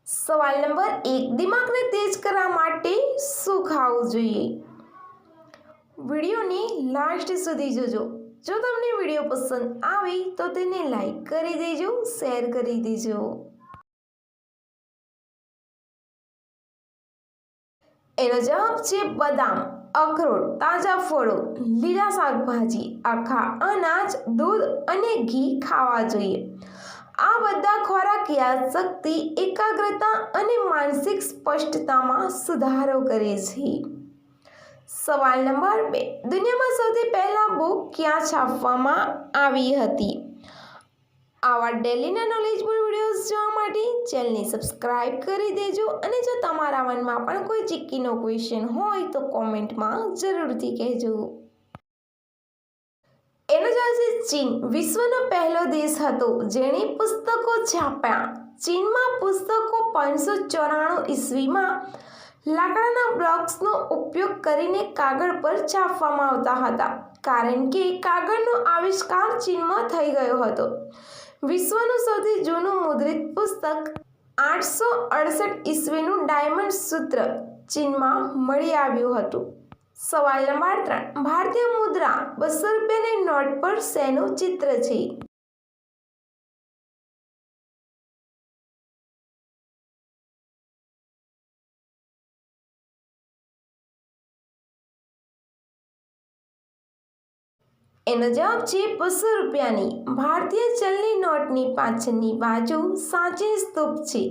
સવાલ નંબર 1, દિમાગને તેજ કરવા માટે શું ખાવું જોઈએ? વિડીયોની લાસ્ટ સુધી જોજો. જો તમને વિડીયો પસંદ આવે તો તેને લાઈક કરી દેજો, શેર કરી દેજો. એનો જવાબ છે બદામ, અખરોટ, તાજા ફળો, લીલા શાકભાજી, આખા અનાજ, દૂધ અને ઘી ખાવા જોઈએ. આ બધા ખોરાક યાદશક્તિ, એકાગ્રતા અને માનસિક સ્પષ્ટતામાં સુધારો કરે છે. સવાલ નંબર 2, દુનિયામાં સૌથી પહેલા બુક ક્યાં છાપવામાં આવી હતી? આવા ડેલીના નોલેજફુલ વિડીયોઝ જોવા માટે ચેનલને સબસ્ક્રાઇબ કરી દેજો અને જો તમારા મનમાં પણ કોઈ ચીક્કીનો ક્વેશ્ચન હોય તો કોમેન્ટમાં જરૂરથી કહેજો. એનો જવાબ છે ચીન. વિશ્વનો પહેલો દેશ હતો જેણે પુસ્તકો છાપ્યા. ચીનમાં પુસ્તકો 594 ઈસવીમાં લાકડાના બ્લોક્સનો ઉપયોગ કરીને કાગળ પર છાપવામાં આવતા હતા, કારણ કે કાગળનો આવિષ્કાર ચીનમાં થઈ ગયો હતો. વિશ્વનું સૌથી જૂનું મુદ્રિત પુસ્તક 868 ઈસવીનું ડાયમંડ સૂત્ર ચીનમાં મળી આવ્યું હતું. સવાલ નંબર 3, ભારતીય મુદ્રા 200 રૂપિયાની નોટ પર શેનું ચિત્ર છે? એનો જવાબ છે 200 રૂપિયાની ભારતીય ચલણી નોટની પાછળની બાજુ સાચી સ્તૂપ છે,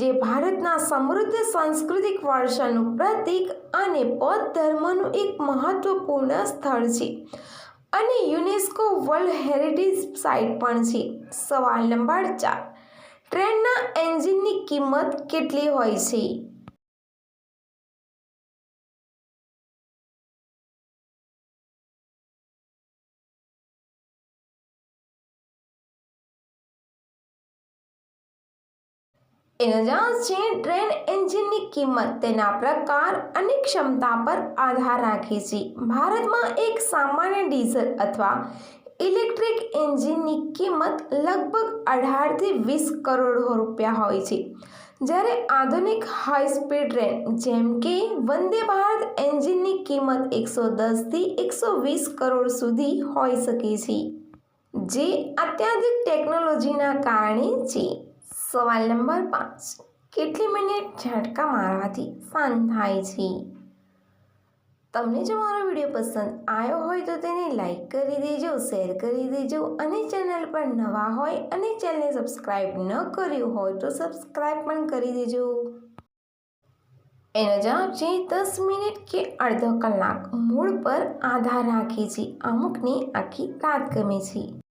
જે ભારતના સમૃદ્ધ સાંસ્કૃતિક વારસાનું પ્રતીક અને બૌદ્ધ ધર્મનું એક મહત્વપૂર્ણ સ્થળ છે અને યુનેસ્કો વર્લ્ડ હેરિટેજ સાઇટ પણ છે. સવાલ નંબર 4, ટ્રેનના એન્જિનની કિંમત કેટલી હોય છે? એનો જવાબ છે ટ્રેન એન્જિનની કિંમત તેના પ્રકાર અને ક્ષમતા પર આધાર રાખે છે. ભારતમાં એક સામાન્ય ડીઝલ અથવા ઇલેક્ટ્રિક એન્જિનની કિંમત લગભગ 18 થી 20 કરોડ રૂપિયા હોય છે, જ્યારે આધુનિક હાઈ સ્પીડ ટ્રેન જેમ કે વંદે ભારત એન્જિનની કિંમત 110 થી 120 કરોડ સુધી હોઈ શકે છે, જે અત્યાધુનિક ટેકનોલોજીના કારણે છે. સવાલ નંબર 5, કેટલી મિનિટ ઝાટકા મારવાથી શાંત થાય છે? તમને જો મારો વિડીયો પસંદ આવ્યો હોય તો તેને લાઈક કરી દેજો, શેર કરી દેજો અને ચેનલ પર નવા હોય અને ચેનલને સબસ્ક્રાઇબ ન કર્યું હોય તો સબસ્ક્રાઇબ પણ કરી દેજો. એનો જવાબ છે 10 મિનિટ કે અડધો કલાક. મૂડ પર આધાર રાખે છે. અમુકને આખી રાત ગમે છે.